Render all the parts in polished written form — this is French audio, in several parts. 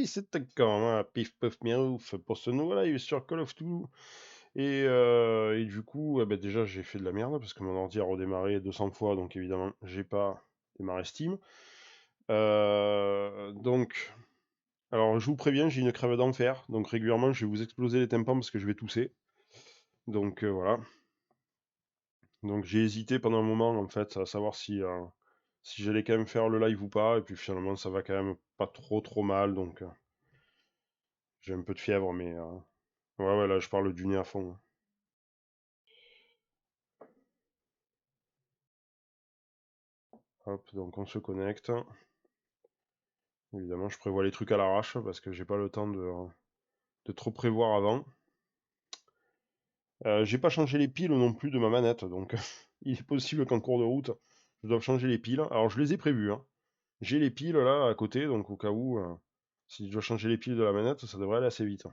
oui, c'est quand hein, pifpoufmirouf pour ce nouveau live sur Call of Cthulhu. Et du coup, bah, déjà j'ai fait de la merde parce que mon ordi a redémarré 200 fois, donc évidemment j'ai pas démarré Steam. Donc, alors je vous préviens, j'ai une crève d'enfer, donc régulièrement je vais vous exploser les tympans parce que je vais tousser. Donc voilà. Donc j'ai hésité pendant un moment en fait à savoir si j'allais quand même faire le live ou pas, et puis finalement ça va quand même pas trop mal, donc j'ai un peu de fièvre, mais ouais là je parle du nez à fond. Hop, donc on se connecte. Évidemment je prévois les trucs à l'arrache parce que j'ai pas le temps de trop prévoir avant. J'ai pas changé les piles non plus de ma manette, donc il est possible qu'en cours de route je doive changer les piles. Alors je les ai prévues, hein. J'ai les piles là à côté, donc au cas où, si je dois changer les piles de la manette, ça devrait aller assez vite.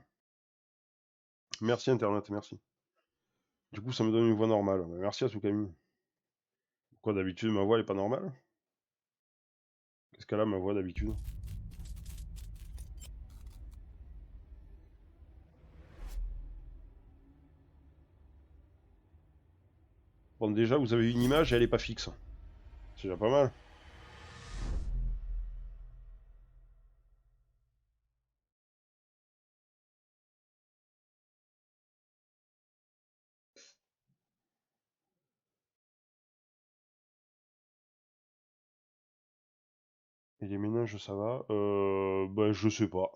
Merci Internet, merci. Du coup, ça me donne une voix normale. Merci à tout Camille. Pourquoi d'habitude ma voix elle est pas normale? Qu'est-ce qu'elle a ma voix d'habitude? Bon, déjà, vous avez une image et elle est pas fixe. C'est déjà pas mal. Et les ménages, ça va? Ben, je sais pas.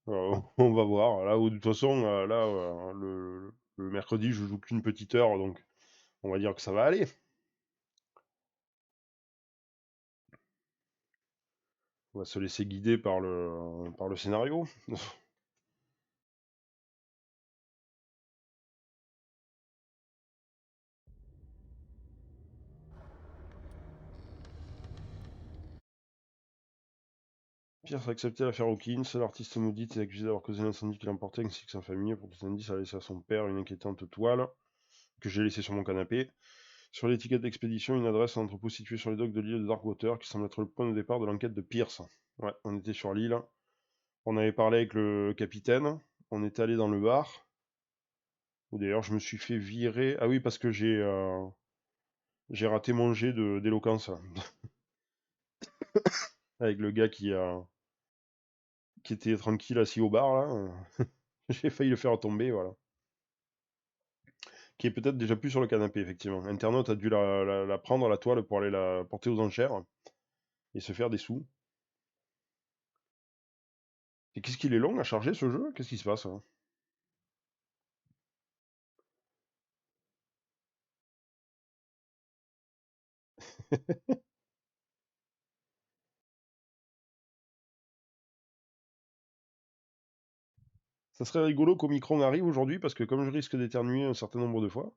On va voir. Là, de toute façon, là, le mercredi, je joue qu'une petite heure, donc on va dire que ça va aller. On va se laisser guider par le scénario. Pierce a accepté l'affaire Hawkins. L'artiste maudite est accusé d'avoir causé l'incendie qui l'emportait ainsi que sa famille. Pour tout indice, a laissé à son père une inquiétante toile que j'ai laissée sur mon canapé. Sur l'étiquette d'expédition, une adresse à un entrepôt situé sur les docks de l'île de Darkwater qui semble être le point de départ de l'enquête de Pierce. Ouais, on était sur l'île. On avait parlé avec le capitaine. On était allé dans le bar. Où d'ailleurs je me suis fait virer. Ah oui, parce que j'ai raté mon jet d'éloquence. Avec le gars qui était tranquille assis au bar là. J'ai failli le faire tomber, voilà. Qui est peut-être déjà plus sur le canapé, effectivement. Internaute a dû la prendre, la toile, pour aller la porter aux enchères et se faire des sous. Et qu'est-ce qu'il est long à charger ce jeu? Qu'est-ce qui se passe hein? Ça serait rigolo qu'Omicron arrive aujourd'hui, parce que comme je risque d'éternuer un certain nombre de fois.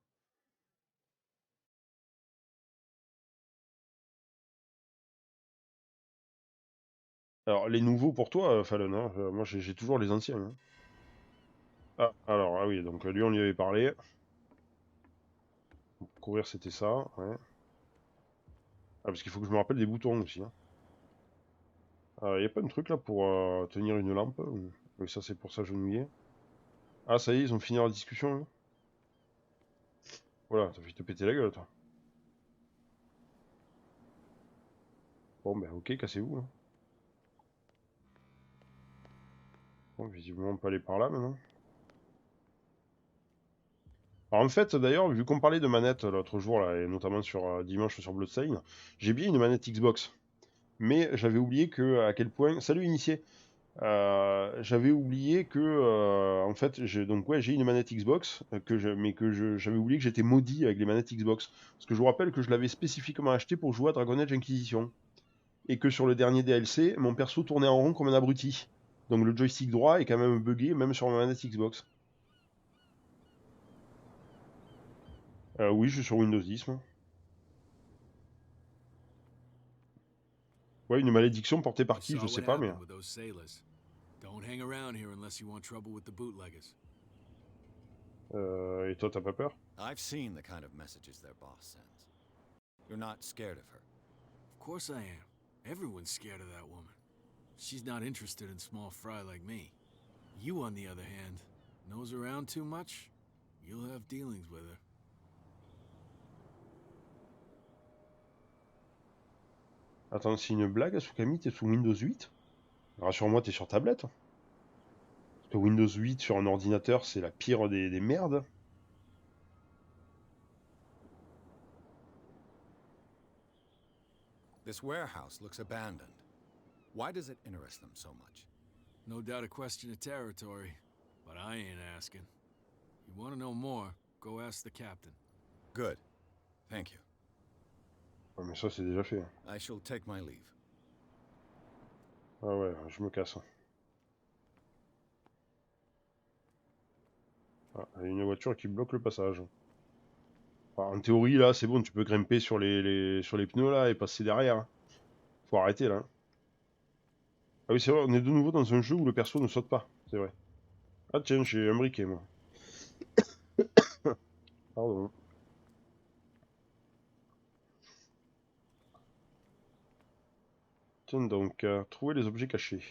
Alors, les nouveaux pour toi, Fallon, hein, moi j'ai toujours les anciens. Hein. Ah, alors, ah oui, donc lui on lui avait parlé. Courir c'était ça, ouais. Ah, parce qu'il faut que je me rappelle des boutons aussi. Hein. Y a pas un truc là pour tenir une lampe oui, ça c'est pour s'agenouiller. Ah, ça y est, ils ont fini leur discussion. Hein. Voilà, t'as fait te péter la gueule, toi. Bon, ben ok, cassez-vous. Hein. Bon, visiblement, on peut aller par là maintenant. Alors en fait, d'ailleurs, vu qu'on parlait de manette l'autre jour, là, et notamment sur dimanche sur Bloodstained, j'ai bien une manette Xbox. Mais j'avais oublié que à quel point. Salut initié. J'avais oublié que en fait donc ouais j'ai une manette Xbox mais j'avais oublié que j'étais maudit avec les manettes Xbox parce que je vous rappelle que je l'avais spécifiquement acheté pour jouer à Dragon Age Inquisition et que sur le dernier DLC mon perso tournait en rond comme un abruti donc le joystick droit est quand même buggé même sur ma manette Xbox. Oui, je suis sur Windows 10 moi. Ouais, une malédiction portée par qui je sais pas mais et toi t'as pas peur? I've seen the kind of messages their boss sends. You're not scared of her. Of course I am. Everyone's scared of that woman. She's not interested in small fry like me. You, on the other hand, knows around too much, you'll have dealings with her. Attends, c'est une blague, Asukami, t'es sous Windows 8? Rassure-moi, t'es sur tablette. Parce que Windows 8 sur un ordinateur, c'est la pire des merdes. This warehouse looks abandoned. Why does it interest them so much? No doubt a question of territory, but I ain't asking. You want to know more, go ask the captain. Good. Thank you. Ouais, mais ça, c'est déjà fait. I shall take my leave. Ah ouais, je me casse. Ah, il y a une voiture qui bloque le passage. Enfin, en théorie, là, c'est bon, tu peux grimper sur sur les pneus, là, et passer derrière. Faut arrêter, là. Ah oui, c'est vrai, on est de nouveau dans un jeu où le perso ne saute pas. C'est vrai. Ah tiens, j'ai un briquet, moi. Pardon. Tiens donc, trouver les objets cachés.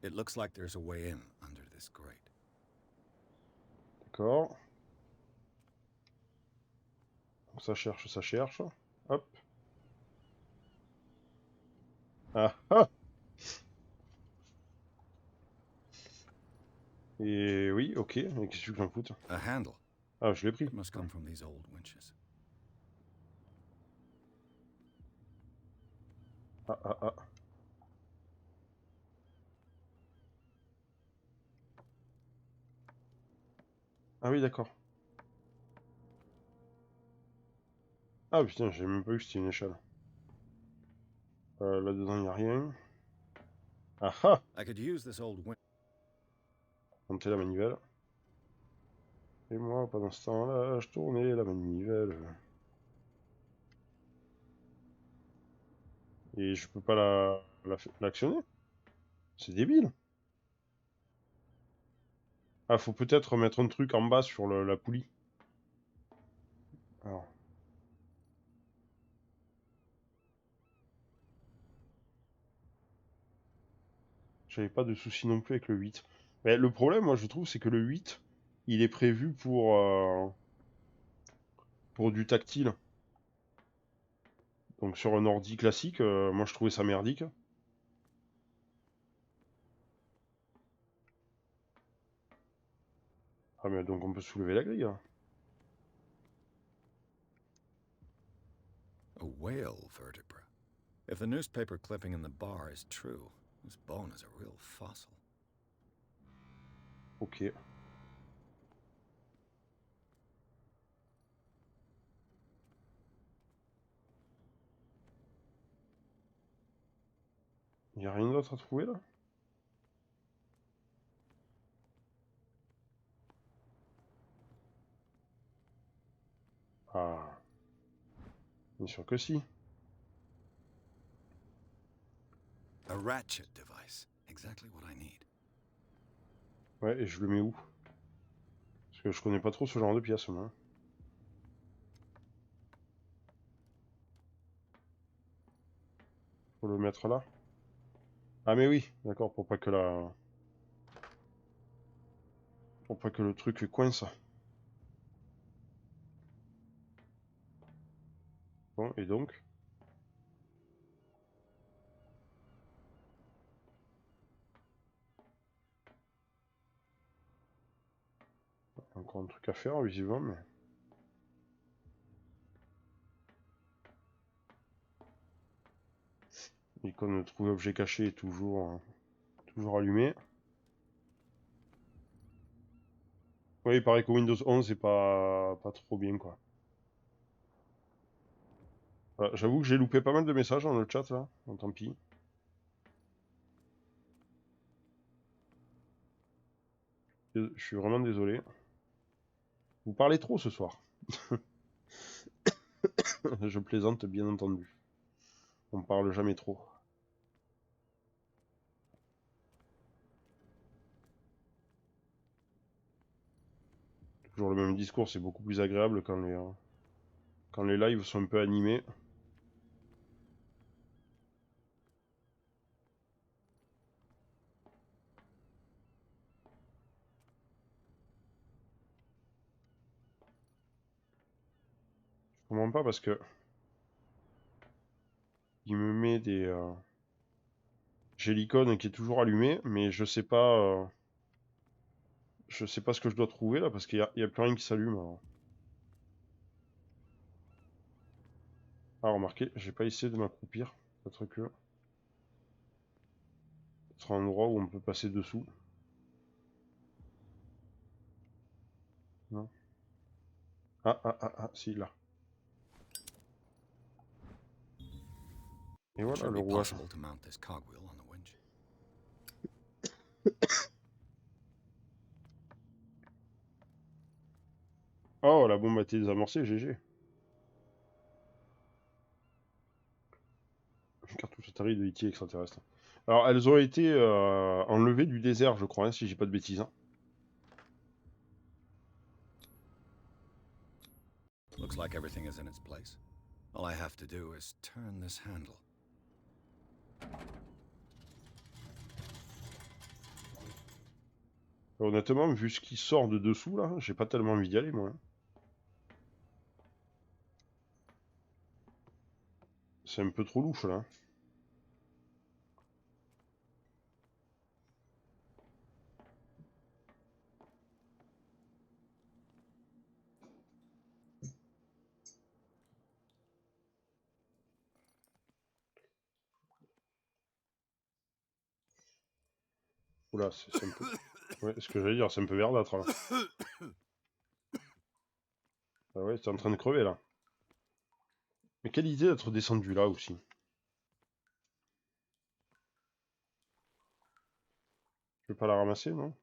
It looks like there's a way in under this grate. D'accord. Donc ça cherche, ça cherche. Hop. Ah ah! Et oui, ok. Mais qu'est-ce que j'en fous? A handle. Ah, je l'ai pris. It must come from these old winches. Ah ah ah. Ah oui, d'accord. Ah putain, j'ai même pas vu que c'était une échelle. Là-dedans, il n'y a rien. Ah ah! I could use this old winch. Monter la manivelle. Et moi, pendant ce temps-là, je tournais la manivelle. Et je peux pas l'actionner? C'est débile. Ah, faut peut-être mettre un truc en bas sur la poulie. Alors. J'avais pas de soucis non plus avec le 8. Mais le problème, moi, je trouve, c'est que le 8, il est prévu pour du tactile. Donc sur un ordi classique, moi, je trouvais ça merdique. Ah, mais donc on peut soulever la grille, là. A whale vertebra. If the newspaper clipping in the bar is true, this bone is a real fossil. Ok. Il y a rien d'autre à trouver, là? Ah. Bien sûr que si. A ratchet device. Exactly what I need. Ouais, et je le mets où? Parce que je connais pas trop ce genre de pièce, moi. Faut le mettre là? Ah, mais oui, d'accord, pour pas que pour pas que le truc coince. Bon, et donc? Encore un truc à faire, visiblement, mais... L'icône de trouver objet caché est toujours allumée. Oui, il paraît que Windows 11 c'est pas trop bien, quoi. Voilà, j'avoue que j'ai loupé pas mal de messages dans le chat, là. Bon, tant pis. Je suis vraiment désolé. Vous parlez trop ce soir. Je plaisante, bien entendu. On parle jamais trop. Toujours le même discours, c'est beaucoup plus agréable quand les lives sont un peu animés. comprends pas parce que... Il me met des... J'ai l'icône qui est toujours allumée, mais je sais pas... Je sais pas ce que je dois trouver là, parce qu'il y a plus rien qui s'allume. Alors. Ah, remarquez, j'ai pas essayé de m'accroupir. Peut-être que... Ce sera un endroit où on peut passer dessous. Non. Si, là. Et It voilà should le be rouage. possible to mount this cogwheel on the winch. Oh, la bombe a été désamorcée, GG. Cartouche Atari de E.T. extraterrestre. Alors, elles ont été enlevées du désert, je crois, hein, si j'ai pas de bêtises. Hein. Looks like everything is in its place. All I have to do is turn this handle. Honnêtement, vu ce qui sort de dessous, là, j'ai pas tellement envie d'y aller, moi. Hein. C'est un peu trop louche, là. Oula, c'est un peu... Ouais, ce que j'allais dire, c'est un peu verdâtre, là. Ah ouais, t'es en train de crever, là. Mais quelle idée d'être descendu là, aussi. Je vais pas la ramasser, non?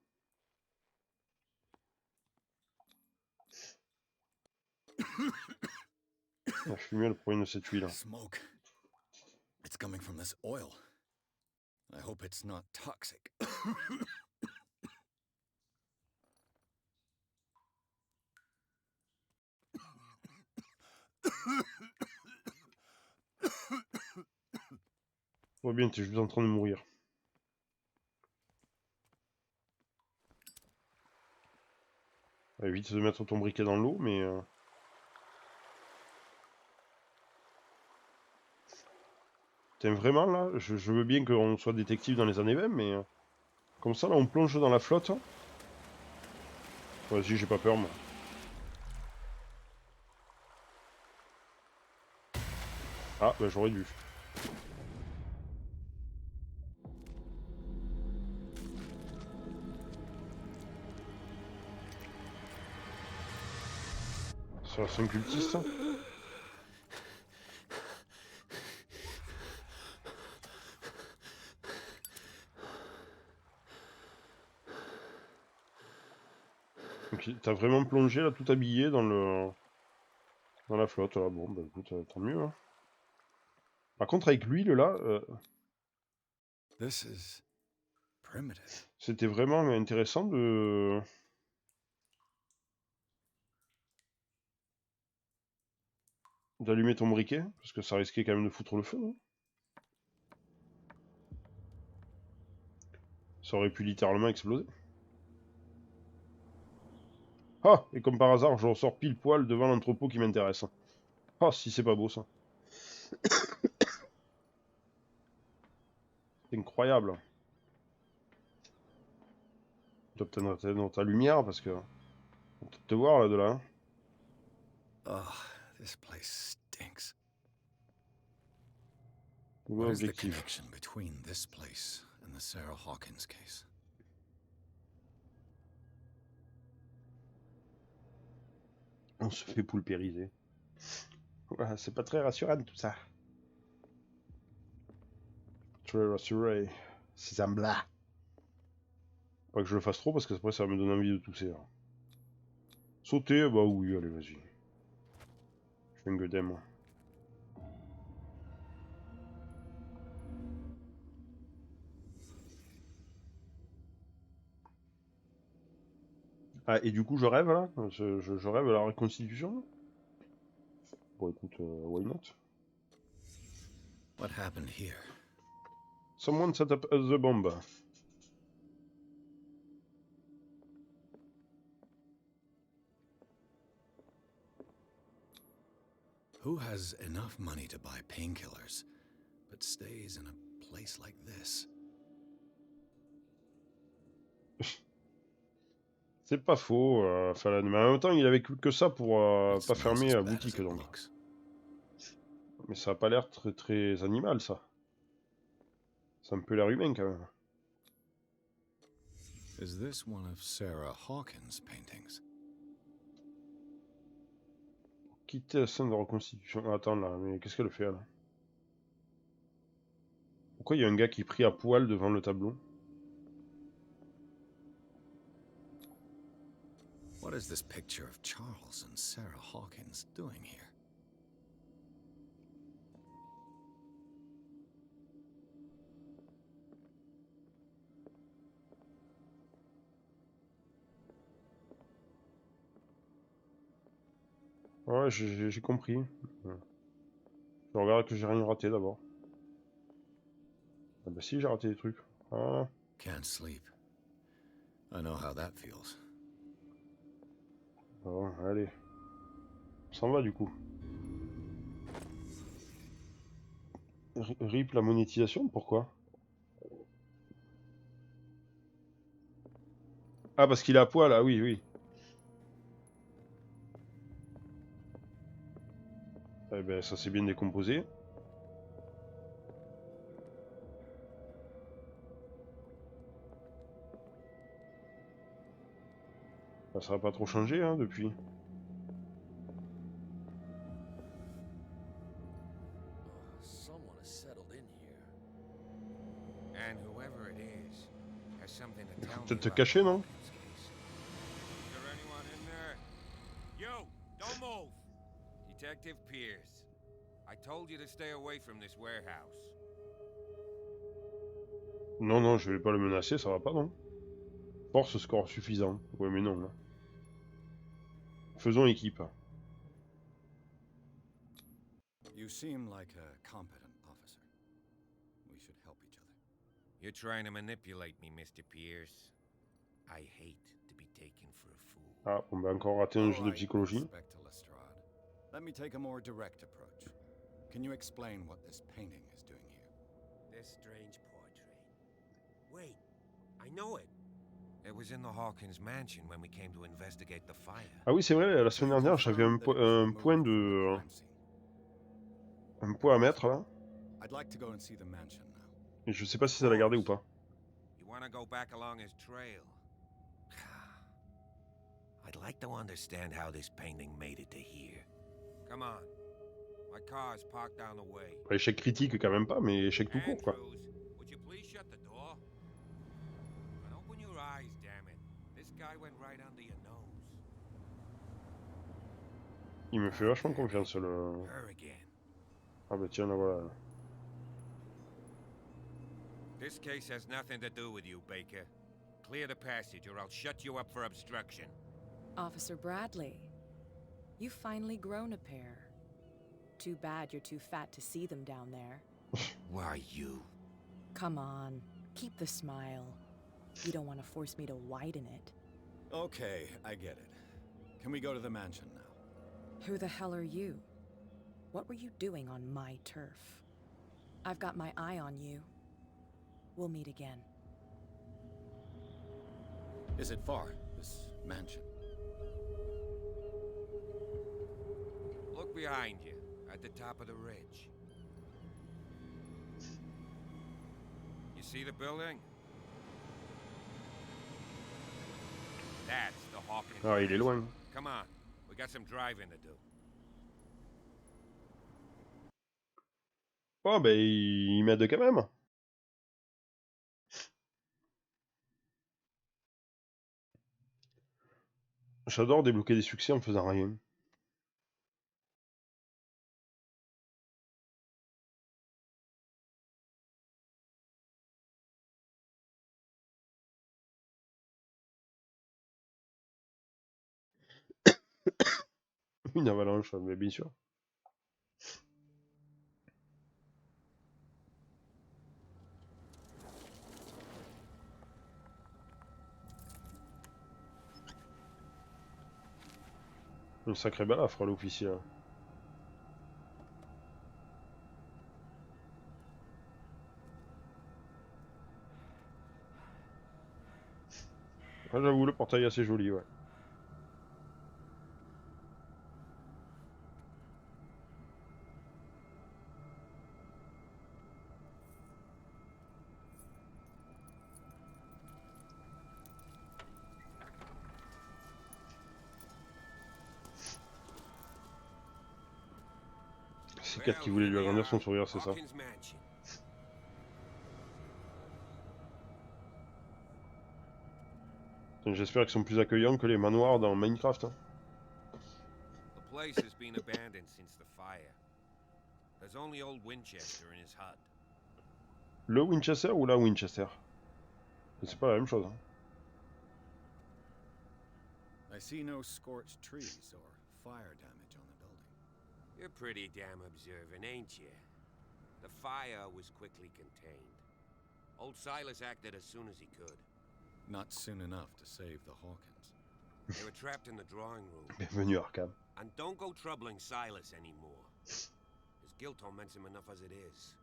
Ah, je suis mieux le problème de cette huile. Smoke. It's coming from this oil. I hope it's not toxic. Oh bien, t'es juste en train de mourir. Évite de mettre ton briquet dans l'eau, mais... T'aimes vraiment, là je veux bien qu'on soit détective dans les années 20, mais... Comme ça, là, on plonge dans la flotte. Vas-y, j'ai pas peur, moi. Ah, bah j'aurais dû. Ça, c'est un cultiste, ça. Donc, t'as vraiment plongé, là, tout habillé dans le... Dans la flotte, là. Bon, bah écoute, tant mieux, hein. Par contre, avec l'huile, là... This is primitive. C'était vraiment intéressant de... D'allumer ton briquet, parce que ça risquait quand même de foutre le feu, hein. Ça aurait pu littéralement exploser. Ah, et comme par hasard, je ressors pile poil devant l'entrepôt qui m'intéresse. Ah, si c'est pas beau, ça. C'est incroyable. Tu dois peut-être être dans ta lumière, parce que... On peut te voir, là, de là. Hein. Oh, this place stinks. Nouveau What is the objectif. connection between this place and the Sarah Hawkins case? On se fait poulpériser. Ouais, c'est pas très rassurant, tout ça. Très rassuré. C'est semblant. Pas que je le fasse trop, parce que après, ça va me donner envie de tousser. Là. Sauter, bah oui, allez, vas-y. Je fais un godem, moi. Ah, et du coup, je rêve, là. Je rêve à la reconstitution. Là. Bon, écoute, why not? What happened here? Someone set up the bomb. Who has enough money to buy painkillers, but stays in a place like this? C'est pas faux, Falan. Mais en même temps, il avait que ça pour It pas smells fermer as la bad as boutique, it donc. looks. Mais ça a pas l'air très animal, ça. Ça a un peu l'air humain, quand même. Is this one of Sarah Hawkins' paintings? Quitter la scène de reconstitution. Attends, là, mais qu'est-ce qu'elle fait, là? Pourquoi il y a un gars qui prie à poil devant le tableau? What is this picture of Charles and Sarah Hawkins doing here? Ouais, j'ai compris. Je regarde que j'ai rien raté, d'abord. Ah bah si, j'ai raté des trucs. Ah, Can't sleep. I know how that feels. bon, allez. On s'en va, du coup. RIP la monétisation, pourquoi? Ah, parce qu'il est à poil, ah oui, oui. Eh ben, ça s'est bien décomposé. Bah, ça n'a pas trop changé, hein, depuis. Someone has settled in here. And whoever it is has something to tell me Peut-être te about cacher, the non? Hawkins case. Is there anyone in there? You! Don't move! Detective Pierce. I told you to stay away from this warehouse. Non, non, je vais pas le menacer, ça va pas, non? Force score suffisant. Ouais, mais non, là. Faisons équipe. You seem like a competent officer. We should help each other. You're trying to manipulate me, Mr. Pierce. I hate to be taken for a fool. Ah, on va encore rater un jeu de psychologie. Inspector Lestrade. Let me take a more direct approach. Can you explain what this painting is doing here? This strange portrait. Wait, I know it. It was in the Hawkins mansion when we came to investigate the fire. Ah oui, c'est vrai, la Do semaine you dernière, j'avais confirm that it was un point removed from the de... crime scene? un point à mettre, là. I'd like to go and see the mansion now. Et je sais pas si ça l'a gardé ou pas. You want to go back along his trail? I'd like to understand how this painting made it to here. Come on. My car is parked down the way. Échec critique quand même pas, mais échec tout court, quoi. Andrews, would you please shut the door? And open your eyes, damn it. This guy went right under your nose. Il me fait vachement confiance, le... Her again. Ah bah tiens, là, voilà. This case has nothing to do with you, Baker. Clear the passage or I'll shut you up for obstruction. Officer Bradley, you've finally grown a pair. Too bad you're too fat to see them down there. Why you? Come on, keep the smile. You don't want to force me to widen it. Okay, I get it. Can we go to the mansion now? Who the hell are you? What were you doing on my turf? I've got my eye on you. We'll meet again. Is it far, this mansion? Look behind you, at the top of the ridge. You see the building? That's the Hawkins. Ah, il est loin. Come on, we got some driving to do. Oh, bah, il m'aide quand même. J'adore débloquer des succès en faisant rien. Une avalanche, mais bien sûr. Une sacrée balafre, l'officier. Ouais, j'avoue, le portail est assez joli, ouais. C'est Kat qui voulait lui agrandir son sourire, c'est ça. Hawkins Mansion. J'espère qu'ils sont plus accueillants que les manoirs dans Minecraft. Hein. The place has been abandoned since the fire. There's only old Winchester in his hut. Le Winchester ou la Winchester? C'est pas la même chose. Hein. I see no scorched trees or fire damage on the building. You're pretty damn observant, ain't you? The fire was quickly contained. Old Silas acted as soon as he could. Not soon enough to save the Hawkins. They were trapped in the drawing room. Bienvenue Arkham. And don't go troubling Silas anymore. His guilt torments him enough as it is.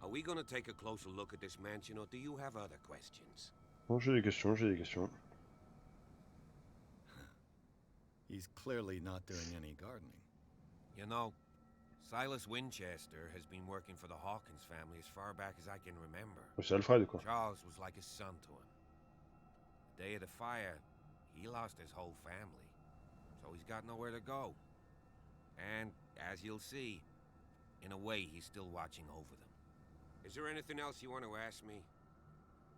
Are we gonna take a closer look at this mansion, or do you have other questions? Bon, j'ai des questions, j'ai des questions. He's clearly not doing any gardening. You know, Silas Winchester has been working for the Hawkins family as far back as I can remember. C'est Alfred, quoi. Charles was like a son to him. The day of the fire, he lost his whole family, so he's got nowhere to go. And, as you'll see, in a way, he's still watching over them. Is there anything else you want to ask me?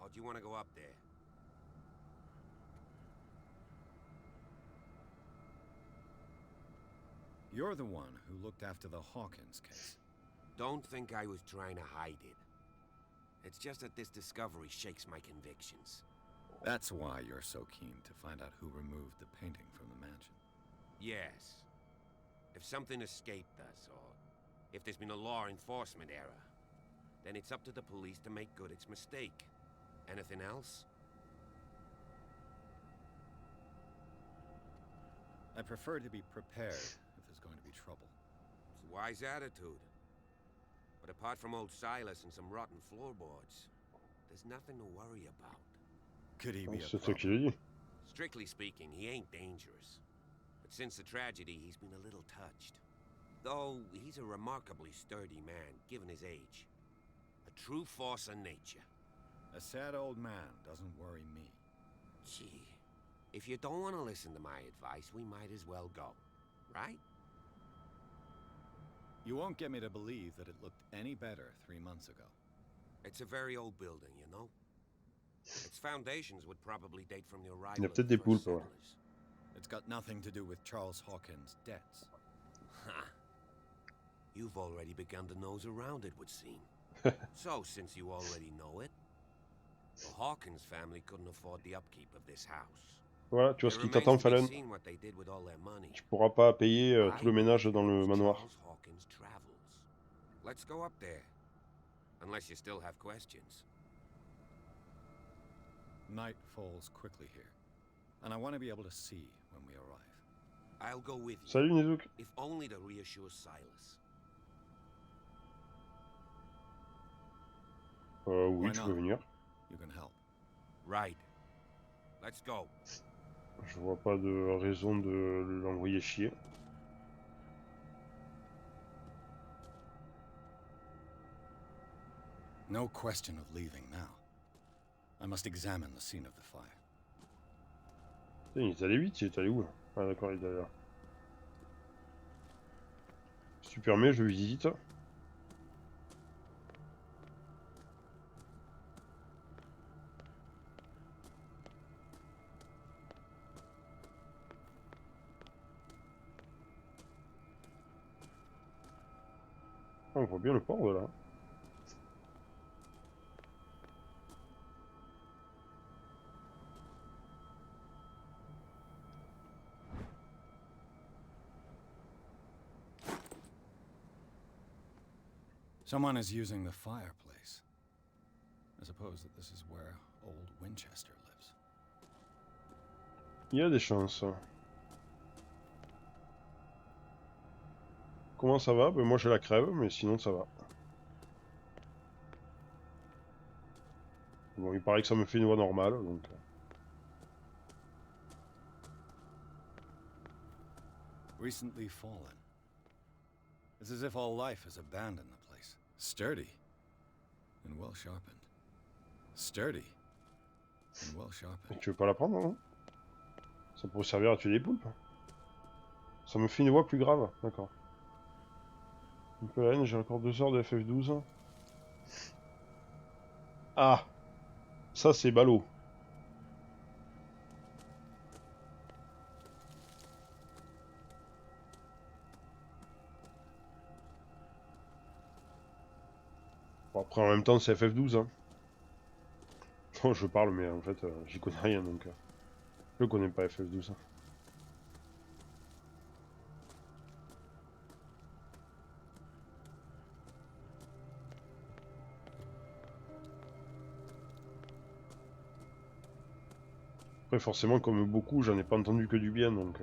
Or do you want to go up there? You're the one who looked after the Hawkins case. Don't think I was trying to hide it. It's just that this discovery shakes my convictions. That's why you're so keen to find out who removed the painting from the mansion. Yes. If something escaped us, or if there's been a law enforcement error, then it's up to the police to make good its mistake. Anything else? I prefer to be prepared if there's going to be trouble. It's a wise attitude. But apart from old Silas and some rotten floorboards, there's nothing to worry about. Could he be a C'est toi qui problem? le dis. Strictly speaking, he ain't dangerous. But since the tragedy, he's been a little touched. Though he's a remarkably sturdy man, given his age. A true force of nature. A sad old man doesn't worry me. Gee, if you don't want to listen to my advice, we might as well go, right? You won't get me to believe that it looked any better 3 months ago. It's a very old building, you know? Its foundations would probably date from the Il y arrival a of peut-être the des first poulpes, ouais. settlers. It's got nothing to do with Charles Hawkins' debts. Ha! You've already begun to nose around it, would seem. So, since you already know it, the Hawkins family couldn't afford the upkeep of this house. Voilà, tu vois It ce qui remains t'attend, to be Fallen. seen what they did with all their money. Tu pourras pas payer tout le I ménage believe dans le it was manoir. Charles Hawkins' travels. Let's go up there. Unless you still have questions. Night falls quickly here, and I want to be able to see when we arrive. I'll go with you, Salut Nizouk. if only to reassure Silas. Oui, Why tu not? peux venir. You can help. Right. Let's go. Je vois pas de raison de l'envoyer chier. No question of leaving now. I must examine the scene of the fire. Putain, il est allé vite, il est allé où là? Ah d'accord, il est allé là. Si tu permets, je visite. On voit bien le port de là. Someone is using the fireplace. I suppose that this is where old Winchester lives. Il y a des chances. Comment ça va? Ben, moi j'ai la crève, mais sinon ça va. Bon, il paraît que ça me fait une voix normale, donc... recently fallen. It's as if all life has abandoned the place. Sturdy and well sharpened. Sturdy and well sharpened. Et tu veux pas la prendre, non? Ça pourrait servir à tuer des poulpes. Ça me fait une voix plus grave, d'accord. Un peu la haine, j'ai encore 2 heures de FF12. Ah! Ça c'est ballot. Bon, après en même temps c'est FF12 hein. Non je parle mais en fait j'y connais rien donc je connais pas FF12. Après forcément comme beaucoup j'en ai pas entendu que du bien donc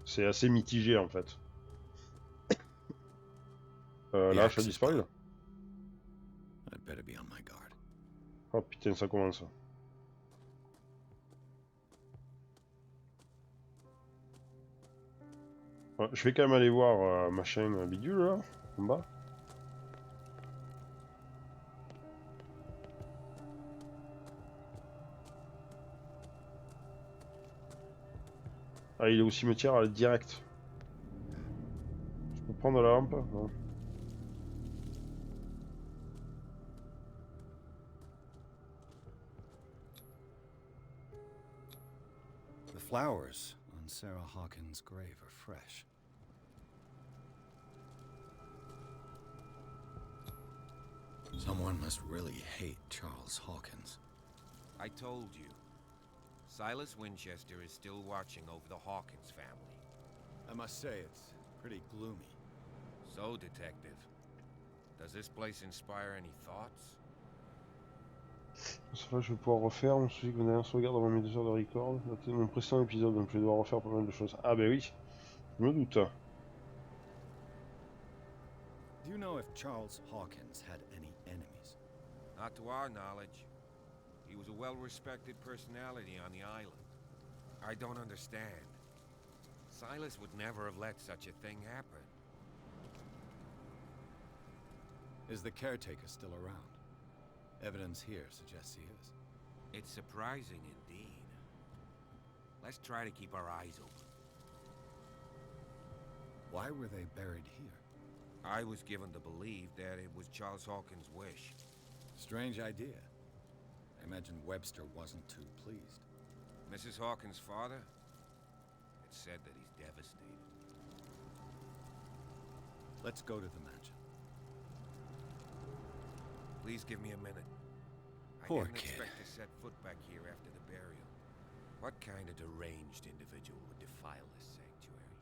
c'est assez mitigé en fait. Là ça a disparu là. I'd better be on my guard. Oh putain ça commence. Ouais, je vais quand même aller voir machin bidule là, en bas. Ah il est au cimetière direct. Je peux prendre la lampe non. The flowers on Sarah Hawkins' grave are fresh. Someone must really hate Charles Hawkins. I told you. Silas Winchester is still watching over the Hawkins family. I must say, it's pretty gloomy. So, Detective, does this place inspire any thoughts? Ça, je vais pouvoir refaire. On se dit que vous avez un sauvegarde avant mes 2 heures de record. C'était mon précédent épisode, donc je vais devoir refaire pas mal de choses. Ah, ben oui, je me doute. Do you know if Charles Hawkins had any enemies? Not to our knowledge. He was a well-respected personality on the island. I don't understand. Silas would never have let such a thing happen. Is the caretaker still around? Evidence here suggests he is. It's surprising indeed. Let's try to keep our eyes open. Why were they buried here? I was given to believe that it was Charles Hawkins' wish. Strange idea. I imagine Webster wasn't too pleased. Mrs. Hawkins' father? It's said that he's devastated. Let's go to the mansion. Please give me a minute. Poor I didn't kid. expect to set foot back here after the burial. What kind of deranged individual would defile this sanctuary?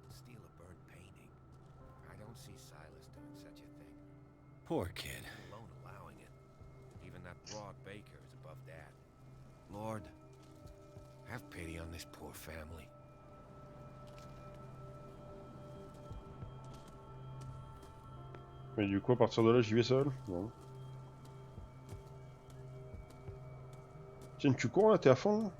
Steal a burnt painting? I don't see Silas doing such a thing. Poor kid. Alone allowing it. Even that broad baker is above that. Lord, have pity on this poor family. Mais du coup, à partir de là, j'y vais seul. Non. Tiens, tu cours là, t'es à fond là.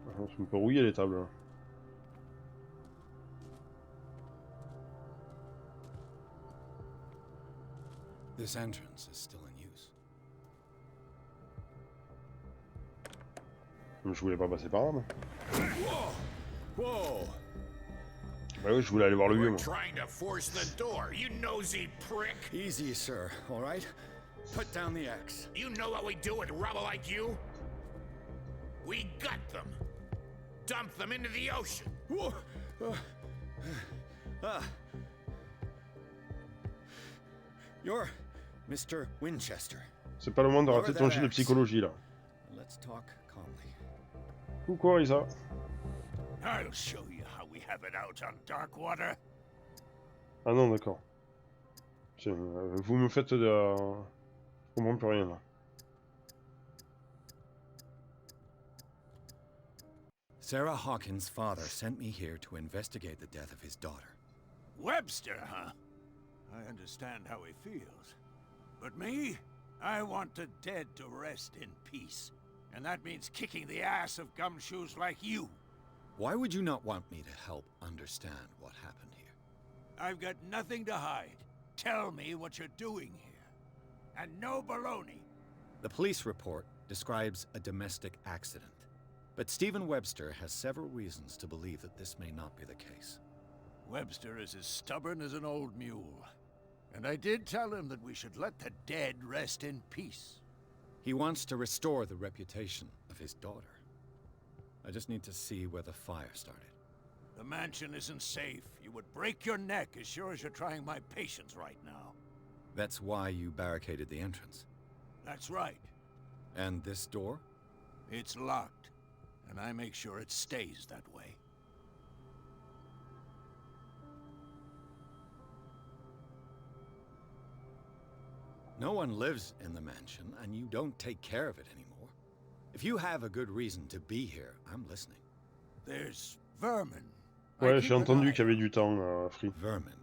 Ah, je me peux rouiller les tables là. This entrance is still in use. Je voulais pas passer par là, moi. Whoa! Bah oui, je voulais aller voir le vieux, We're moi. trying to force the door, you nosy prick! Easy, sir. All right? Put down the axe. You know what we do with rubble like you? We gut them. Dump them into the ocean. Whoa! You're Mr. Winchester. C'est pas le moment de rater ton jet de psychologie là. Let's talk calmly. Coucou Arisa. I'll show you how we have it out on dark water. Ah non, d'accord. Tiens, vous me faites de... Je comprends plus rien là. Sarah Hawkins' father sent me here to investigate the death of his daughter. Webster, huh? I understand how he feels. But me? I want the dead to rest in peace. And that means kicking the ass of gumshoes like you. Why would you not want me to help understand what happened here? I've got nothing to hide. Tell me what you're doing here. And no baloney. The police report describes a domestic accident. But Stephen Webster has several reasons to believe that this may not be the case. Webster is as stubborn as an old mule. And I did tell him that we should let the dead rest in peace. He wants to restore the reputation of his daughter. I just need to see where the fire started. The mansion isn't safe. You would break your neck as sure as you're trying my patience right now. That's why you barricaded the entrance. That's right. And this door? It's locked, and I make sure it stays that way. No one lives in the mansion, and you don't take care of it anymore. If you have a good reason to be here, I'm listening. There's vermin. Ouais, j'ai entendu qu'il y avait du temps, Free. Vermin.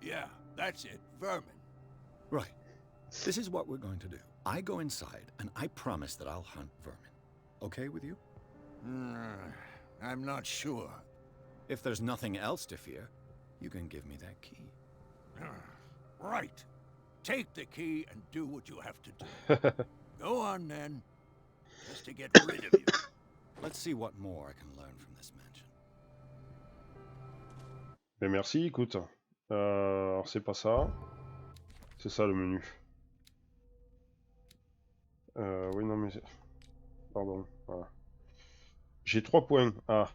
Yeah, that's it. Vermin. Right. This is what we're going to do. I go inside, and I promise that I'll hunt vermin. Okay with you? I'm not sure. If there's nothing else to fear, you can give me that key. Right. Take the key and do what you have to do. Go on, then. Just to get rid of you. Let's see what more I can learn from this mansion. Mais merci, écoute. Alors c'est pas ça. C'est ça le menu. Oui, non mais... Pardon, voilà. J'ai 3 points. Ah.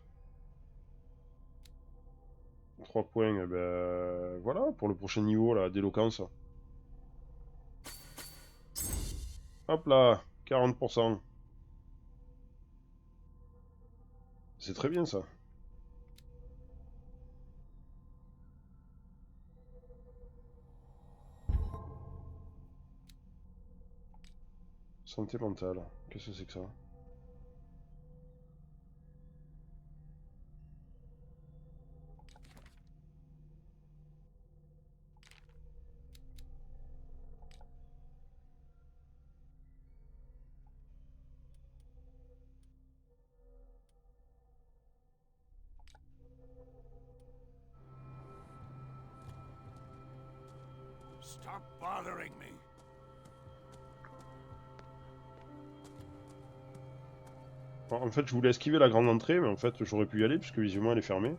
3 points, et ben... Voilà, pour le prochain niveau, là, d'éloquence. Hop là, 40%. C'est très bien, ça. Santé mentale. Qu'est-ce que c'est que ça? Stop bothering me. Bon, en fait, je voulais esquiver la grande entrée, mais en fait, j'aurais pu y aller, puisque visiblement, elle est fermée.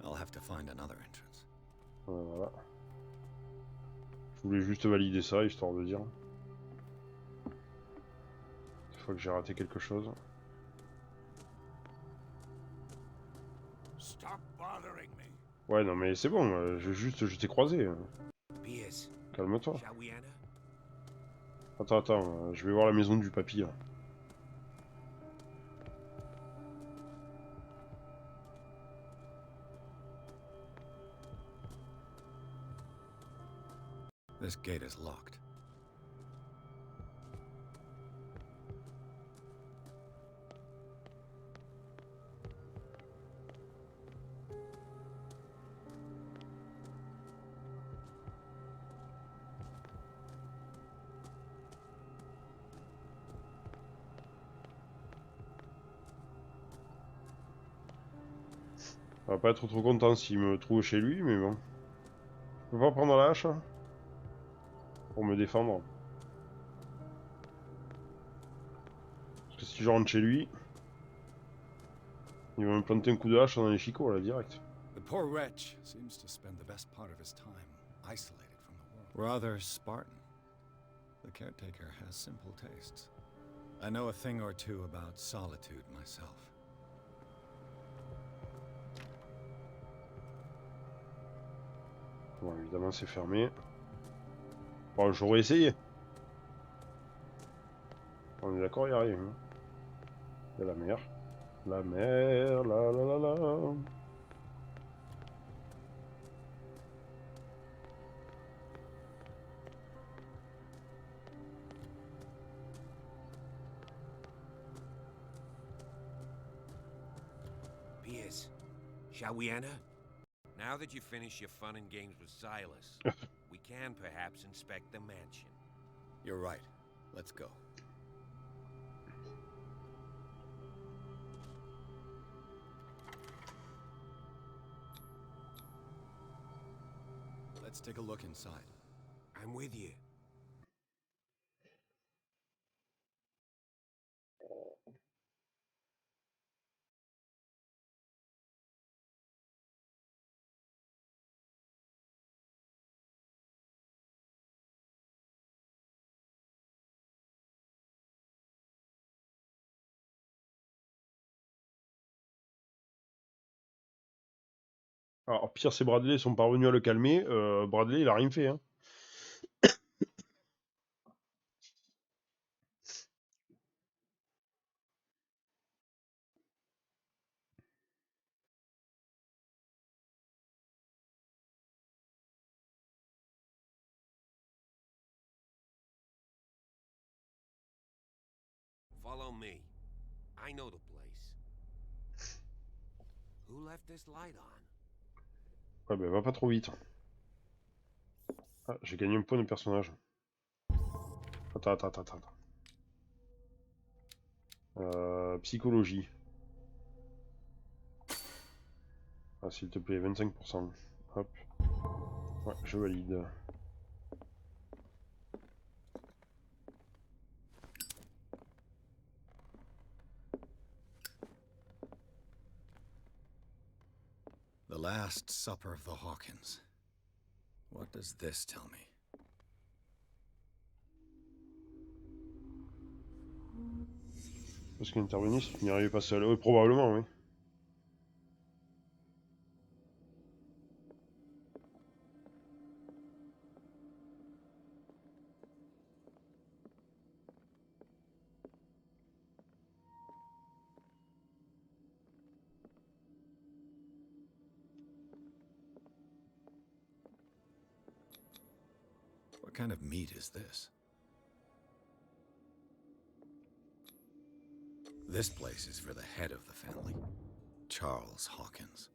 I'll have to find another entrance. Voilà. Je voulais juste valider ça, histoire de dire. Des fois que j'ai raté quelque chose. Stop bothering me. Ouais, non, mais c'est bon, je t'ai croisé. Pierce, Calme-toi. shall we enter? Attends, je vais voir la maison du papy, là. This gate is locked. On va pas être trop content s'il me trouve chez lui, mais bon. Je peux pas prendre la hache pour me défendre. Parce que si je rentre chez lui, il va me planter un coup de hache dans les chicots, là, direct. The poor wretch seems to spend the best part of his time isolated from the world. Rather Spartan. The caretaker has simple tastes. I know a thing or two about solitude myself. Bon, évidemment, c'est fermé. Bon, j'aurais essayé. On est d'accord, il n'y a rien. Hein. Il y a la mer. La mer, la. Pierce, shall we enter? Now that you finish your fun and games with Silas, we can perhaps inspect the mansion. You're right. Let's go. Let's take a look inside. I'm with you. Alors, Pierce et Bradley sont parvenus à le calmer. Bradley, il a rien fait, hein. Follow me. I know the place. Who left this light on? Ouais, ben va pas trop vite. Ah, j'ai gagné un point de personnage. Attends. Psychologie. Ah, s'il te plaît, 25%. Hop. Ouais, je valide. The Last Supper of the Hawkins. What does this tell me? Parce qu'intervenir si tu n'y arrivais pas seul. Oui, probablement, oui. What kind of meat is this? This place is for the head of the family, Charles Hawkins.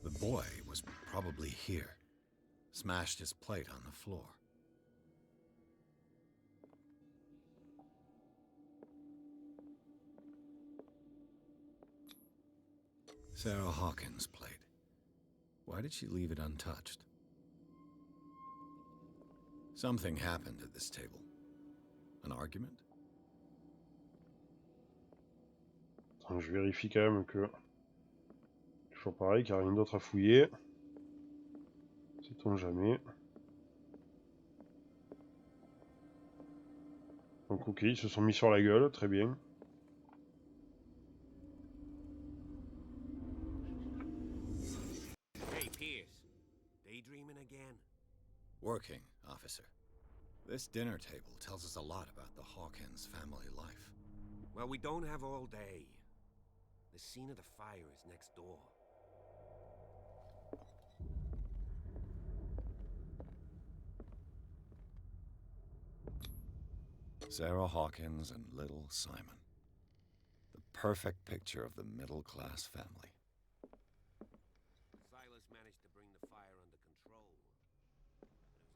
The boy was probably here, smashed his plate on the floor. Sarah Hawkins' plate. Why did she leave it untouched? Something happened at this table. An argument? Attends, je vérifie quand même que... Toujours pareil, qu'il n'y a rien d'autre à fouiller. Sait-on jamais. Donc ok, ils se sont mis sur la gueule, très bien. Hey, Pierce. Daydreaming again? Working, officer. This dinner table tells us a lot about the Hawkins family life. Well, we don't have all day. The scene of the fire is next door. Sarah Hawkins and little Simon. The perfect picture of the middle-class family. Silas managed to bring the fire under control.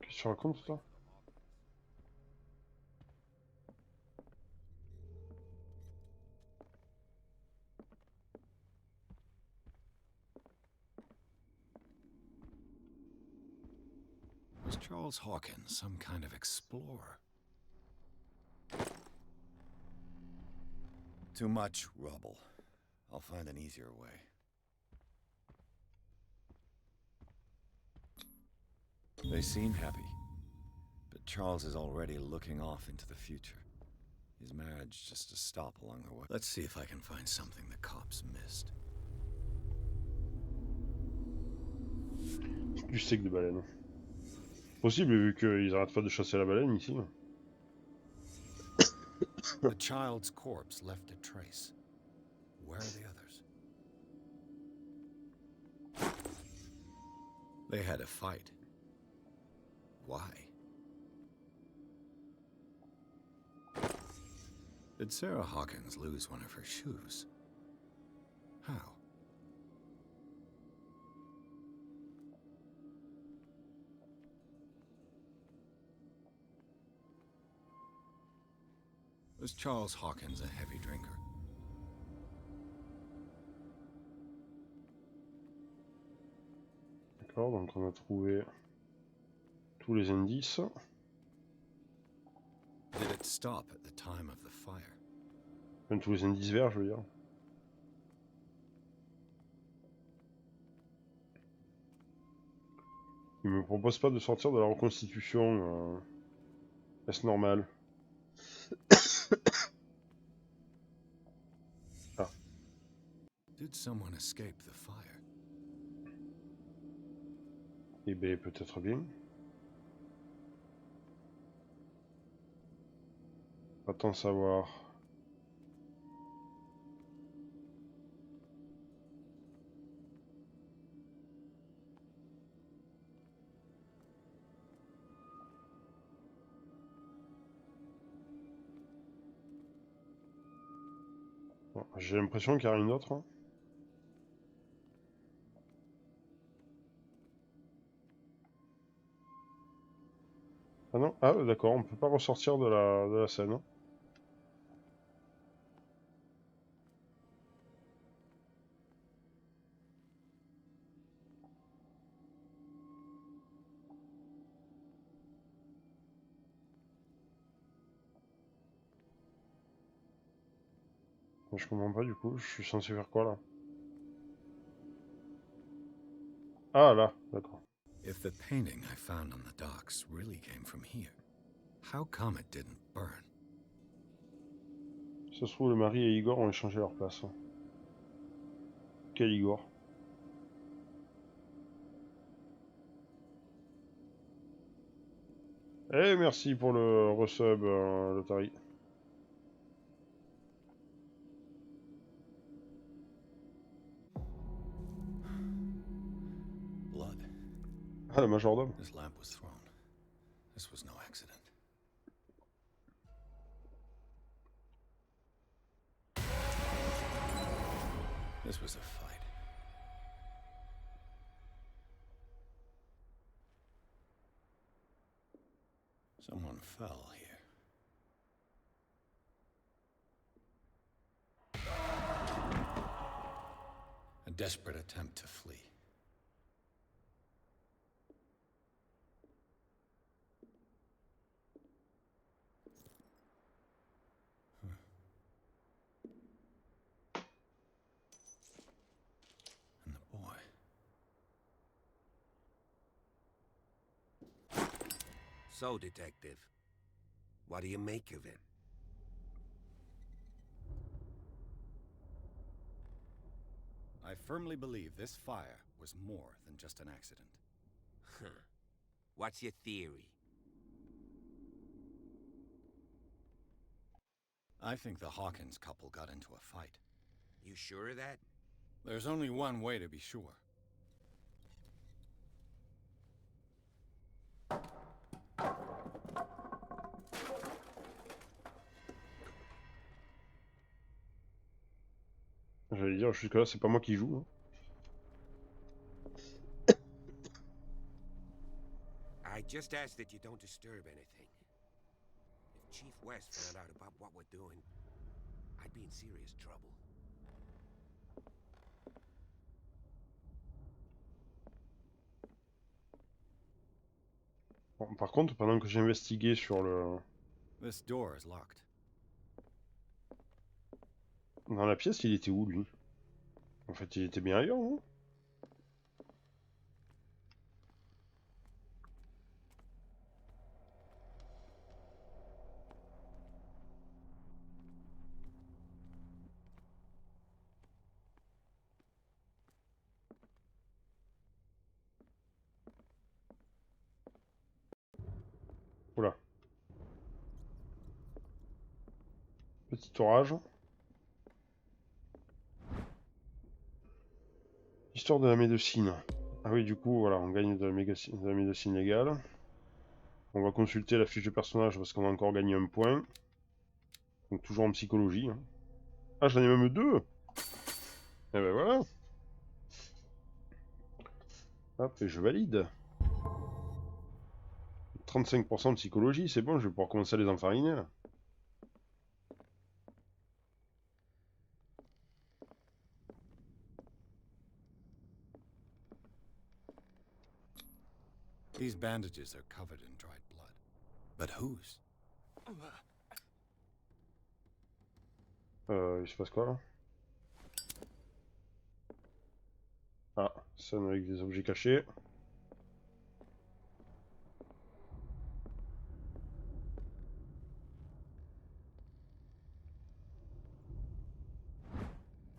Qu'est-ce que tu racontes, toi? Was Charles Hawkins some kind of explorer? Too much rubble. I'll find an easier way. They seem happy, but Charles is already looking off into the future. His marriage just a stop along the way. Let's see if I can find something the cops missed. Du steak de baleine. Possible, vu qu'ils arrêtent pas de chasser la baleine ici. The child's corpse left a trace. Where are the others? They had a fight. Why? Did Sarah Hawkins lose one of her shoes? How? Was Charles Hawkins a heavy drinker? D'accord, donc on a trouvé tous les indices. Did it stop at the time of the fire? Enfin, tous les indices verts, je veux dire. Il me propose pas de sortir de la reconstitution. Est-ce normal? Ah. Did someone escape the fire? Eh ben, peut-être bien. Attends savoir. Bon, j'ai l'impression qu'il n'y a rien d'autre. Hein. Ah non, ah d'accord, on peut pas ressortir de la scène. Hein. Je comprends pas du coup, je suis censé faire quoi là? Ah là, d'accord. If the painting I found on the docks really came from here, how come it didn't burn? Ça se trouve, le mari et Igor ont échangé leur place. Hein. Quel Igor? Eh, merci pour le resub, Lotari. Blood. Ah, le majordome. This lamp was thrown. This was no accident. This was a fight. Someone fell here. A desperate attempt to flee. And the boy. So, Detective, what do you make of it? I firmly believe this fire was more than just an accident. Huh. What's your theory? I think the Hawkins couple got into a fight. You sure of that? There's only one way to be sure. J'allais dire, jusque-là, c'est pas moi qui joue. Hein. I just ask that you don't disturb anything. If Chief West found out about what we're doing, I'd be in serious trouble. Bon, par contre, pendant que j'investiguais sur le... This door is locked. Dans la pièce, il était où, lui? En fait, il était bien ailleurs, non? Oula. Petit orage. Histoire de la médecine. Ah oui, du coup, voilà, on gagne de la médecine légale. On va consulter la fiche de personnage parce qu'on a encore gagné un point. Donc toujours en psychologie. Hein. Ah, j'en ai même 2. Eh ben voilà. Hop, et je valide. 35% de psychologie, c'est bon, je vais pouvoir commencer à les enfariner là. These bandages are covered in dried blood. But whose? Il se passe quoi là? Ah, scène avec des objets cachés.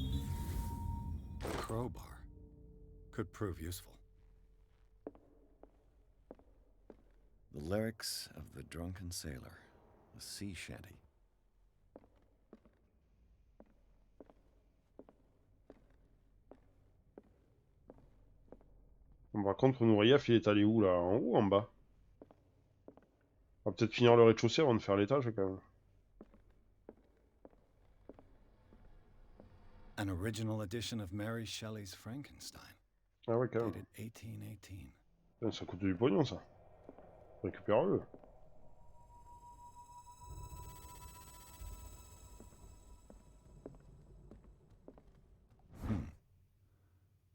A crowbar could prove useful. The lyrics of the drunken sailor, a sea shanty. Bon, par contre, Nouriaf, il est allé où là? En haut ou en bas? On va peut-être finir le rez-de-chaussée avant de faire l'étage quand même. An original edition of Mary Shelley's Frankenstein, Ah ouais, quand même. dated 1818. Putain, ça coûte du pognon ça. Récupère-le.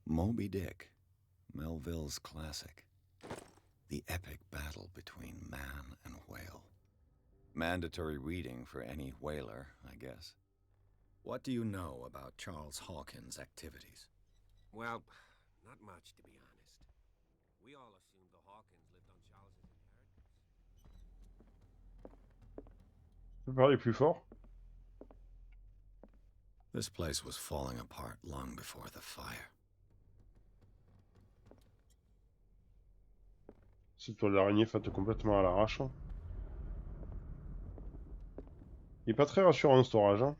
Moby Dick, Melville's classic. The epic battle between man and whale. Mandatory reading for any whaler, I guess. What do you know about Charles Hawkins' activities? Well, not much, to be honest. We all assumed the Hawkins lived on Charles's inheritance. Tu peux parler plus fort? This place was falling apart long before the fire. Cette toile d'araignée faite complètement à l'arrache. Il est pas très rassurant cet orage. Hein.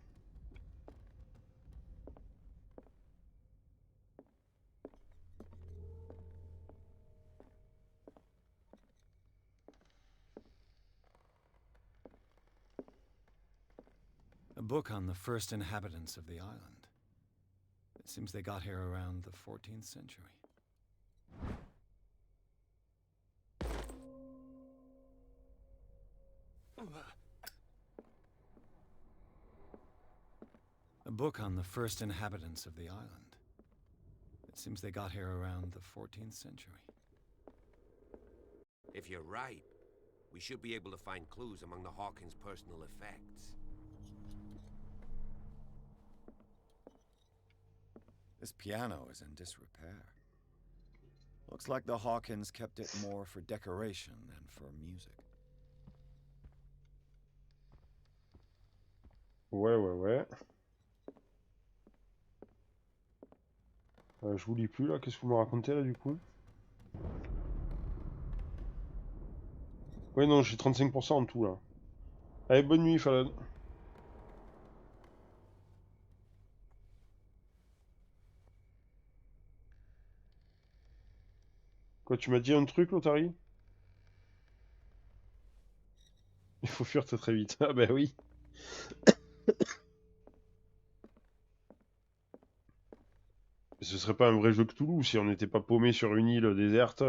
A book on the first inhabitants of the island. It seems they got here around the 14th century. A book on the first inhabitants of the island. It seems they got here around the 14th century. If you're right, we should be able to find clues among the Hawkins' personal effects. This piano is in disrepair. Looks like the Hawkins kept it more for decoration than for music. Ouais. Je vous lis plus là, qu'est-ce que vous me racontez là du coup? Ouais non, j'ai 35% en tout là. Allez, bonne nuit Fallon. Quoi, tu m'as dit un truc Lotari? Il faut fuir très très vite. Ah bah oui. Ce serait pas un vrai jeu Cthulhu si on n'était pas paumé sur une île déserte.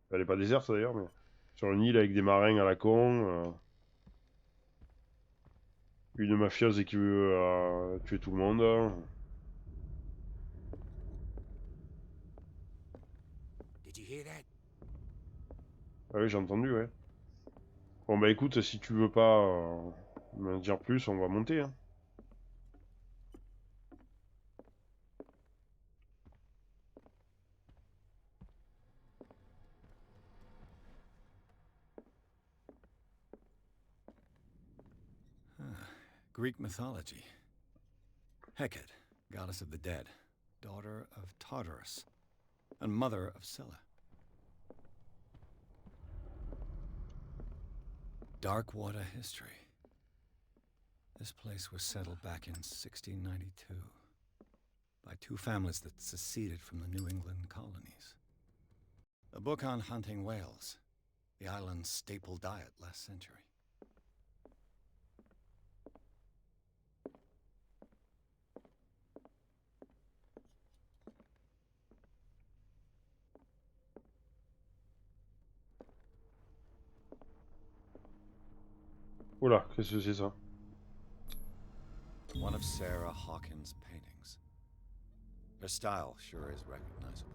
Elle est pas déserte d'ailleurs, mais sur une île avec des marins à la con. Une mafieuse qui veut tuer tout le monde. Did you hear that? Ah oui, j'ai entendu, ouais. Bon bah écoute, si tu veux pas m'en dire plus, on va monter. Hein. Greek mythology. Hecate, goddess of the dead, daughter of Tartarus, and mother of Scylla. Dark water history. This place was settled back in 1692 by two families that seceded from the New England colonies. A book on hunting whales, the island's staple diet last century. Oula, qu'est-ce que c'est ça? One of Sarah Hawkins' paintings. Her style sure is recognizable.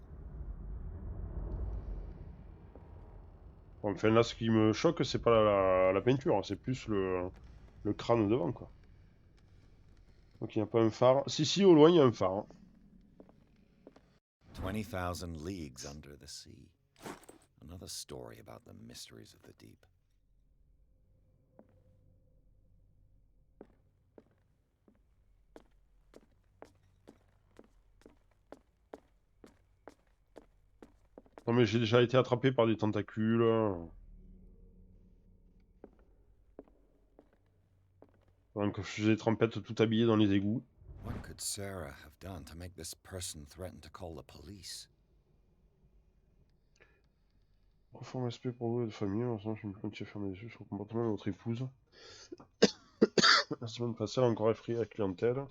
Bon, enfin là, ce qui me choque, c'est pas la peinture, c'est plus le crâne devant, quoi. Donc il n'y a pas un phare. Si, au loin, il y a un phare. Hein. 20,000 leagues under the sea. Another story about the mysteries of the deep. Non mais j'ai déjà été attrapé par des tentacules. Donc je faisais trempette tout habillé dans les égouts. What could Sarah have done to make this person threaten to call the police? Profond respect pour vous et de famille, ensemble je me compte fermer les yeux sur le comportement de votre épouse. La semaine passée, elle a encore effrayé la clientèle.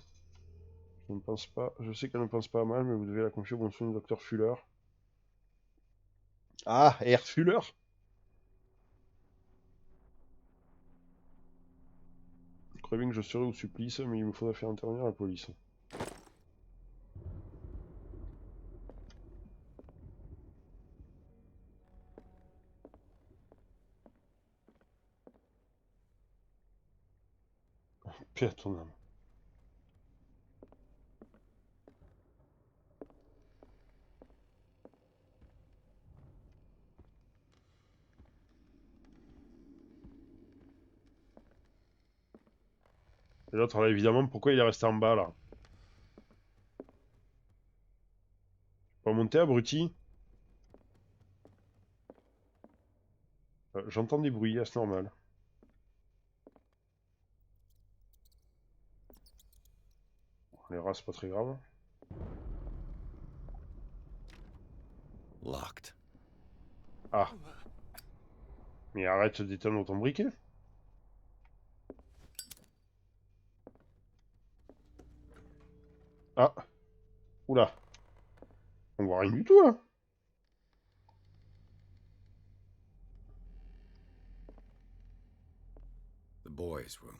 Je ne pense pas, je sais qu'elle ne pense pas à mal, mais vous devez la confier au bon soin du docteur Fuller. Ah, R. Fuller. Je crois bien que je serai au supplice, mais il me faudra faire intervenir la police. Paix à ton âme. Et l'autre, là, évidemment, pourquoi il est resté en bas, là? Pas monter, abruti? J'entends des bruits, c'est normal. Les rats, c'est pas très grave. Locked. Ah. Mais arrête d'éteindre ton briquet. Ah. Oula. On voit rien du tout, là. The boys' room.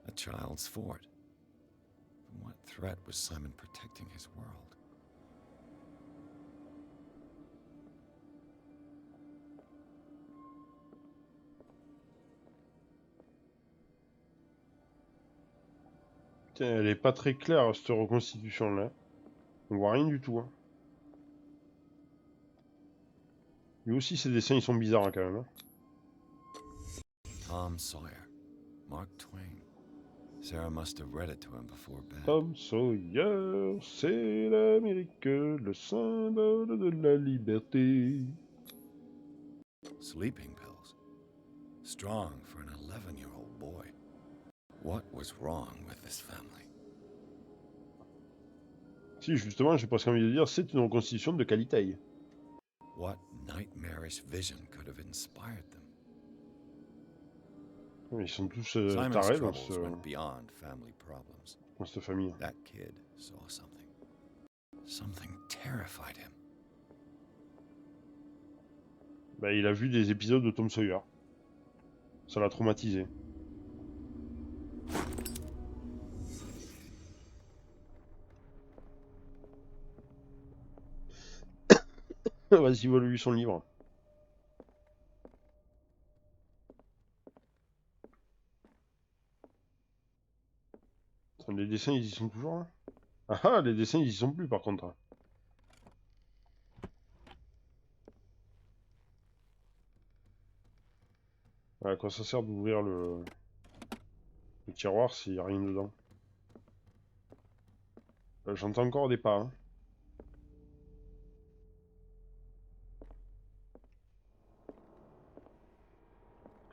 A child's fort. From what threat was Simon protecting his world? Putain, elle est pas très claire, cette reconstitution-là. On voit rien du tout. Hein. Lui aussi, ses dessins, ils sont bizarres, hein, quand même. Hein. Tom Sawyer. Mark Twain. Sarah must have read it to him before bed. Tom Sawyer, c'est l'Amérique, le symbole de la liberté. Sleeping pills. Strong for an 11-year-old boy. What was wrong with this family? Si, justement, j'ai presque envie de dire, c'est une reconstitution de qualité. What nightmarish vision could have inspired them? Ils sont tous Simon's tarés dans, troubles went beyond family problems. dans cette famille. That kid saw something. Something terrified him. Bah, il a vu des épisodes de Tom Sawyer. Ça l'a traumatisé. Vas-y, vole-lui son livre. Attends, les dessins, ils y sont toujours là. Ah ah, les dessins, ils y sont plus par contre. À quoi ça sert d'ouvrir le tiroir s'il n'y a rien dedans? J'entends encore des pas. Hein.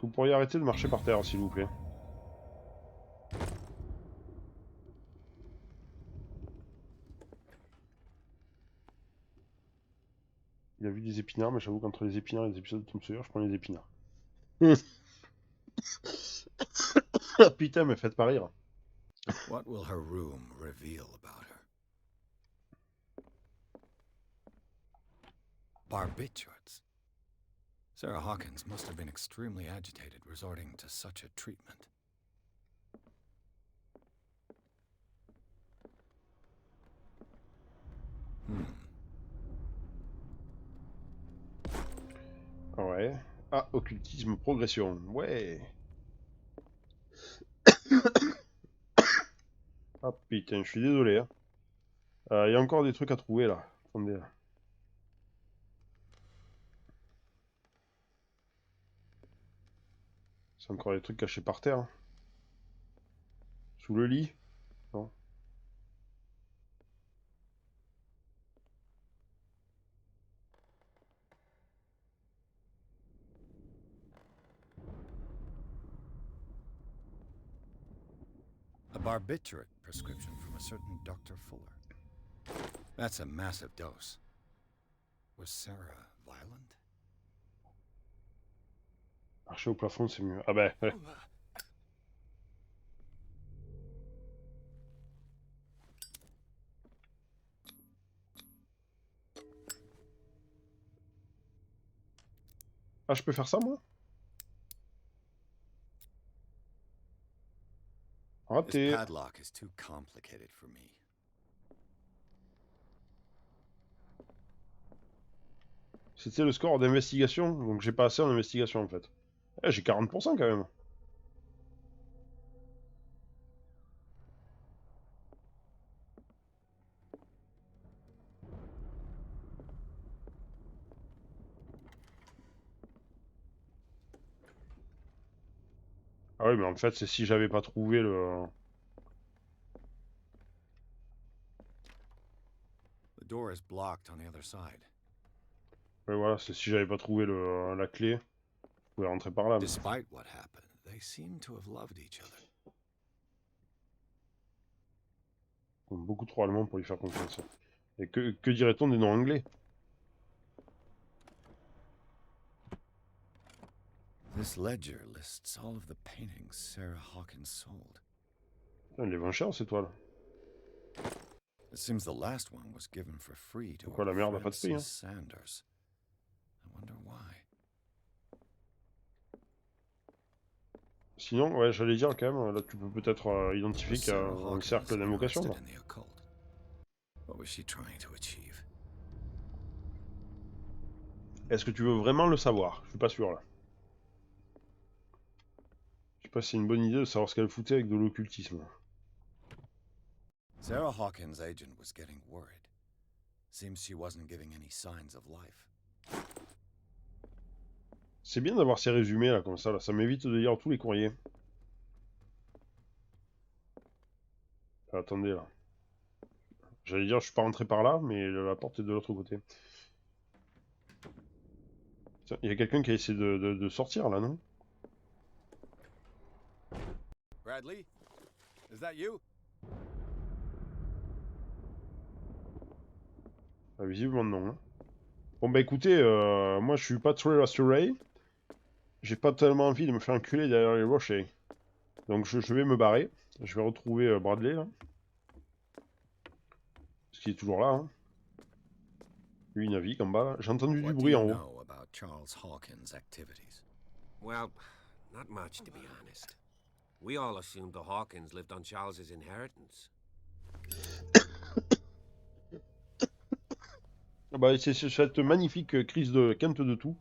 Vous pourriez arrêter de marcher par terre, s'il vous plaît. des épinards, mais j'avoue qu'entre les épinards et les épisodes de Tom Sawyer, je prends les épinards. Ah, putain, mais faites pas rire. What will her room reveal about her? Barbiturates. Sarah Hawkins must have been extremely agitated resorting to such a treatment. Ouais. Ah, occultisme, progression. Ouais. Ah putain, je suis désolé. Il y a encore des trucs à trouver là. Attendez là. C'est encore des trucs cachés par terre. Sous le lit. Non. A barbiturate prescription from a certain Dr. Fuller. That's a massive dose. Was Sarah violent? Marcher au plafond, c'est mieux. Ah ben. Ouais. Ah, je peux faire ça, moi? This Raté. padlock is too complicated for me. C'était le score d'investigation, donc j'ai pas assez en investigation en fait. Eh, j'ai 40% quand même. Ah oui, mais en fait, c'est si j'avais pas trouvé le... The door is blocked on the other side. Ouais, voilà, c'est si j'avais pas trouvé la clé, je pouvais rentrer par là. Mais... Despite what happened, they seem to have loved each other. Beaucoup trop allemand pour lui faire confiance. Et que dirait-on des noms anglais? This ledger lists all of the paintings Sarah Hawkins sold. Putain, les vend cher, ces toiles. It seems the last one was given for free to Pourquoi la merde a pas de prix, hein? Francis Sanders. I wonder why. Sinon, ouais, j'allais dire quand même, là tu peux peut-être identifier qu'il y a un cercle d'invocation. Interested in the occult. What was she trying to achieve? Est-ce que tu veux vraiment le savoir? Je suis pas sûr là. Je sais pas si c'est une bonne idée de savoir ce qu'elle foutait avec de l'occultisme. Sarah Hawkins' agent was getting worried. Seems she wasn't giving any signs of life. C'est bien d'avoir ces résumés là comme ça m'évite de lire tous les courriers. Ah, attendez là. J'allais dire je suis pas rentré par là, mais la porte est de l'autre côté. Il y a quelqu'un qui a essayé de sortir là, non? Bradley? Is that you? Ah, visiblement non. Hein. Bon bah écoutez, moi je suis pas très rassuré. J'ai pas tellement envie de me faire enculer derrière les rochers. Donc je vais me barrer. Je vais retrouver Bradley là. Parce qu'il est toujours là. Hein. Lui il navigue en bas là. J'ai entendu du bruit en haut. Charles Hawkins' activities? Well, not much to be honest. We all assumed the Hawkins lived on Charles's inheritance. Bah, c'est cette magnifique crise de quinte de tout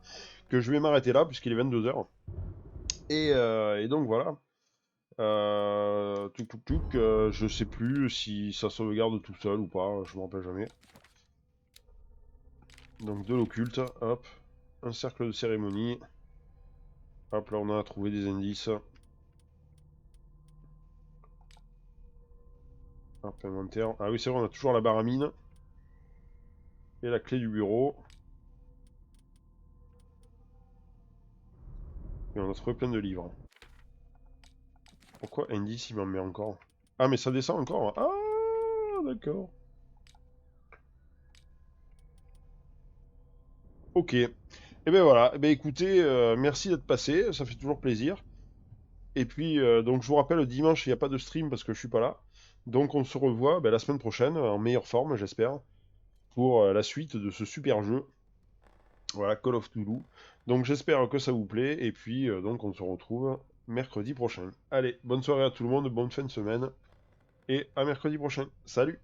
que je vais m'arrêter là puisqu'il est 22h. Et donc voilà. Je sais plus si ça sauvegarde tout seul ou pas, je me rappelle jamais. Donc de l'occulte, hop. Un cercle de cérémonie. Hop, là on a trouvé des indices. Hop, inventaire. Ah oui, c'est vrai, on a toujours la barre à mine. Et la clé du bureau. Et on a trouvé plein de livres. Pourquoi indice il m'en met encore? Ah mais ça descend encore. Ah d'accord. Ok. Et ben voilà. Eh ben écoutez, merci d'être passé, ça fait toujours plaisir. Et puis, donc je vous rappelle, dimanche, il n'y a pas de stream parce que je suis pas là. Donc on se revoit la semaine prochaine, en meilleure forme, j'espère, pour la suite de ce super jeu. Voilà, Call of Cthulhu. Donc j'espère que ça vous plaît, et puis donc on se retrouve mercredi prochain. Allez, bonne soirée à tout le monde, bonne fin de semaine, et à mercredi prochain. Salut!